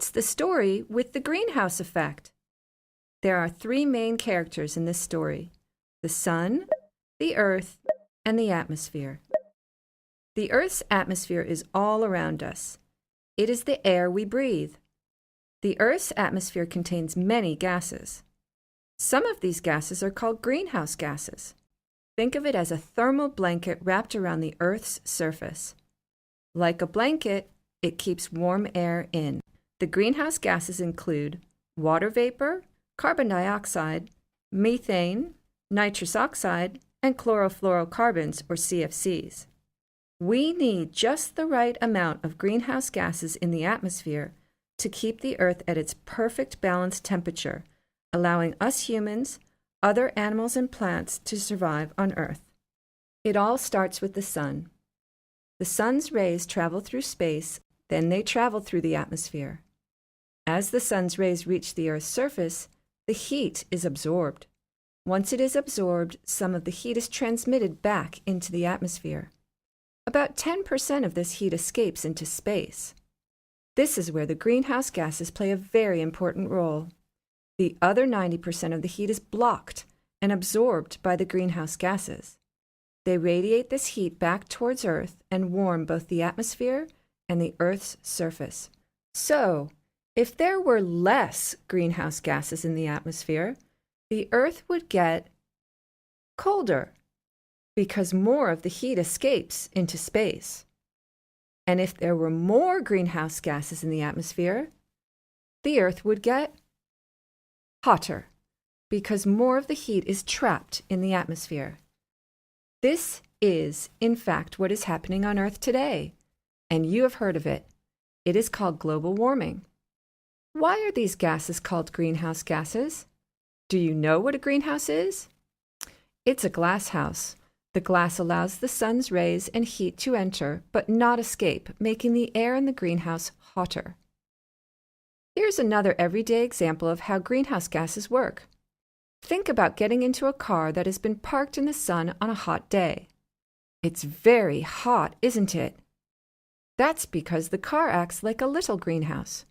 what's the story with the greenhouse effect? There are three main characters in this story: the sun, the earth, and the atmosphere. The Earth's atmosphere is all around us. It is the air we breathe. The Earth's atmosphere contains many gases. Some of these gases are called greenhouse gases. Think of it as a thermal blanket wrapped around the Earth's surface. Like a blanket, it keeps warm air in. The greenhouse gases include water vapor, carbon dioxide, methane, nitrous oxide, and chlorofluorocarbons, or CFCs. We need just the right amount of greenhouse gases in the atmosphere to keep the Earth at its perfect balanced temperature, allowing us humans, other animals and plants to survive on Earth. It all starts with the sun. The sun's rays travel through space, then they travel through the atmosphere. As the sun's rays reach the Earth's surface, the heat is absorbed. Once it is absorbed, some of the heat is transmitted back into the atmosphere. About 10% of this heat escapes into space. This is where the greenhouse gases play a very important role. The other 90% of the heat is blocked and absorbed by the greenhouse gases. They radiate this heat back towards Earth and warm both the atmosphere and the Earth's surface. So, if there were less greenhouse gases in the atmosphere, the Earth would get colder, because more of the heat escapes into space. And if there were more greenhouse gases in the atmosphere, the Earth would get hotter, because more of the heat is trapped in the atmosphere. This is, in fact, what is happening on Earth today, and you have heard of it. It is called global warming. Why are these gases called greenhouse gases? Do you know what a greenhouse is? It's a glass house. The glass allows the sun's rays and heat to enter, but not escape, making the air in the greenhouse hotter. Here's another everyday example of how greenhouse gases work. Think about getting into a car that has been parked in the sun on a hot day. It's very hot, isn't it? That's because the car acts like a little greenhouse.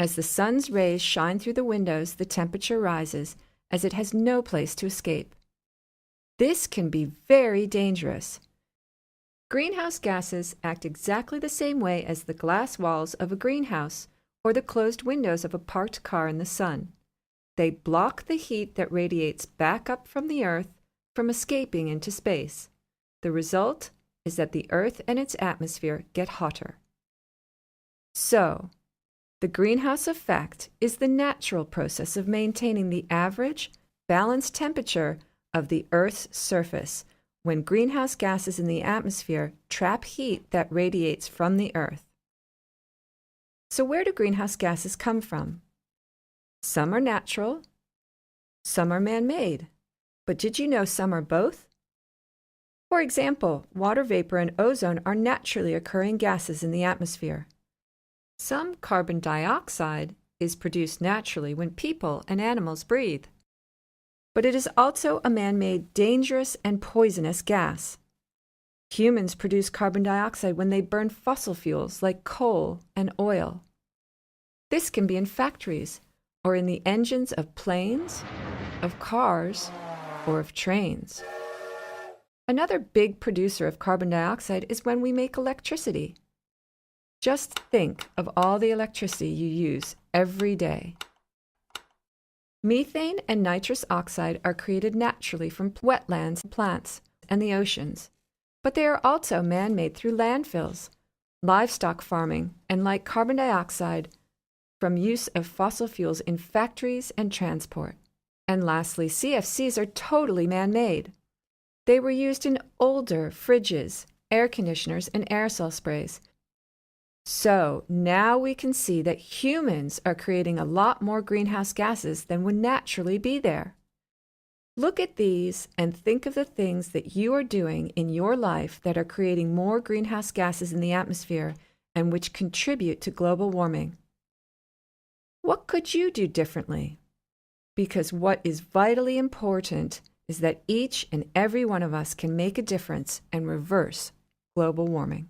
As the sun's rays shine through the windows, the temperature rises, as it has no place to escape. This can be very dangerous. Greenhouse gases act exactly the same way as the glass walls of a greenhouse or the closed windows of a parked car in the sun. They block the heat that radiates back up from the Earth from escaping into space. The result is that the Earth and its atmosphere get hotter. So, the greenhouse effect is the natural process of maintaining the average, balanced temperature of the Earth's surface when greenhouse gases in the atmosphere trap heat that radiates from the Earth. So where do greenhouse gases come from? Some are natural, some are man-made. But did you know some are both? For example, water vapor and ozone are naturally occurring gases in the atmosphere. Some carbon dioxide is produced naturally when people and animals breathe. But it is also a man-made dangerous and poisonous gas. Humans produce carbon dioxide when they burn fossil fuels like coal and oil. This can be in factories or in the engines of planes, of cars, or of trains. Another big producer of carbon dioxide is when we make electricity. Just think of all the electricity you use every day. Methane and nitrous oxide are created naturally from wetlands, plants, and the oceans, but they are also man-made through landfills, livestock farming, and like carbon dioxide, from use of fossil fuels in factories and transport. And lastly, CFCs are totally man-made. They were used in older fridges, air conditioners, and aerosol sprays. So now we can see that humans are creating a lot more greenhouse gases than would naturally be there. Look at these and think of the things that you are doing in your life that are creating more greenhouse gases in the atmosphere and which contribute to global warming. What could you do differently? Because what is vitally important is that each and every one of us can make a difference and reverse global warming.